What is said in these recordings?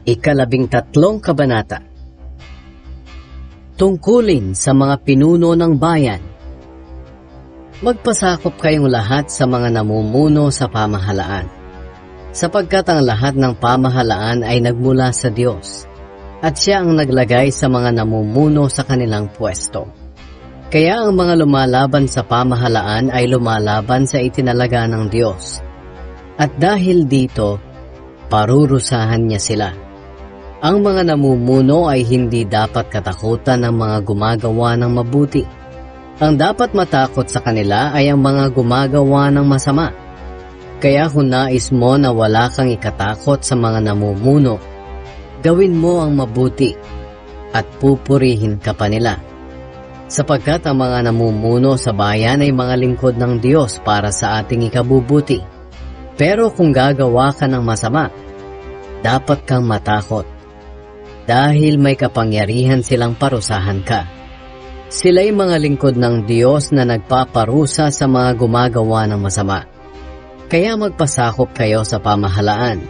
Ikalabing-tatlong kabanata. Tungkulin sa mga pinuno ng bayan. Magpasakop kayong lahat sa mga namumuno sa pamahalaan, sapagkat ang lahat ng pamahalaan ay nagmula sa Diyos, at Siya ang naglagay sa mga namumuno sa kanilang pwesto. Kaya ang mga lumalaban sa pamahalaan ay lumalaban sa itinalaga ng Diyos, at dahil dito, parurusahan niya sila. Ang mga namumuno ay hindi dapat katakutan ng mga gumagawa ng mabuti. Ang dapat matakot sa kanila ay ang mga gumagawa ng masama. Kaya kung nais mo na wala kang ikatakot sa mga namumuno, gawin mo ang mabuti at pupurihin ka pa nila. Sapagkat ang mga namumuno sa bayan ay mga lingkod ng Diyos para sa ating ikabubuti. Pero kung gagawa ka ng masama, dapat kang matakot, dahil may kapangyarihan silang parusahan ka. Sila'y mga lingkod ng Diyos na nagpaparusa sa mga gumagawa ng masama. Kaya magpasakop kayo sa pamahalaan,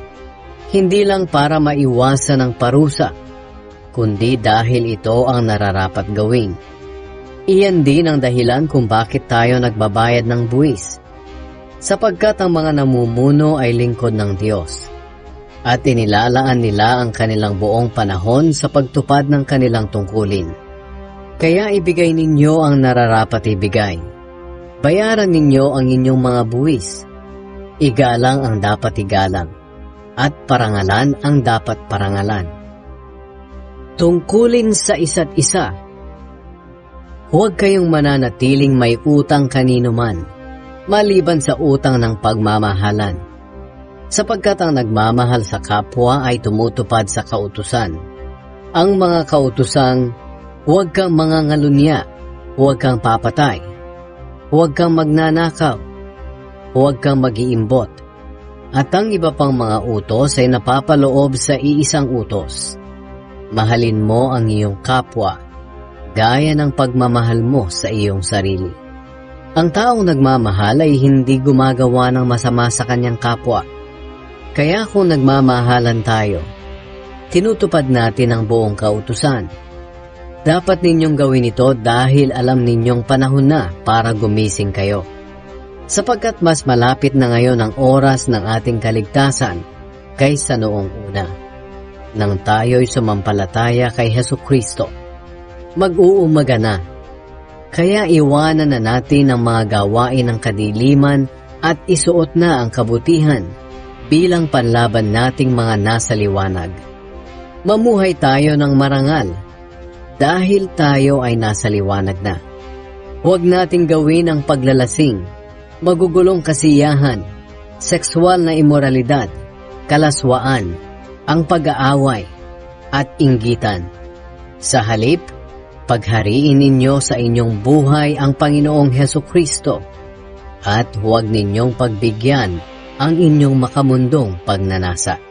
hindi lang para maiwasan ang parusa, kundi dahil ito ang nararapat gawin. Iyan din ang dahilan kung bakit tayo nagbabayad ng buwis, sapagkat ang mga namumuno ay lingkod ng Diyos, at inilalaan nila ang kanilang buong panahon sa pagtupad ng kanilang tungkulin. Kaya ibigay ninyo ang nararapat ibigay. Bayaran ninyo ang inyong mga buwis. Igalang ang dapat igalang, at parangalan ang dapat parangalan. Tungkulin sa isa't isa. Huwag kayong mananatiling may utang kanino man, maliban sa utang ng pagmamahalan, sapagkat ang nagmamahal sa kapwa ay tumutupad sa kautusan. Ang mga kautusang, huwag kang mangangalunya, huwag kang papatay, huwag kang magnanakaw, huwag kang mag-iimbot, at ang iba pang mga utos ay napapaloob sa iisang utos. Mahalin mo ang iyong kapwa, gaya ng pagmamahal mo sa iyong sarili. Ang taong nagmamahal ay hindi gumagawa ng masama sa kanyang kapwa. Kaya kung nagmamahalan tayo, tinutupad natin ang buong kautusan. Dapat ninyong gawin ito dahil alam ninyong panahon na para gumising kayo. Sapagkat mas malapit na ngayon ang oras ng ating kaligtasan kaysa noong una, nang tayo'y sumampalataya kay Hesukristo. Mag-uumaga na, kaya iwanan na natin ang mga gawain ng kadiliman at isuot na ang kabutihan bilang panlaban nating mga nasa liwanag. Mamuhay tayo ng marangal, dahil tayo ay nasa liwanag na. Huwag nating gawin ang paglalasing, magugulong kasiyahan, sexual na imoralidad, kalaswaan, ang pag-aaway, at inggitan. Sa halip, paghariin ninyo sa inyong buhay ang Panginoong Hesukristo, at huwag ninyong pagbigyan ang inyong makamundong pagnanasa.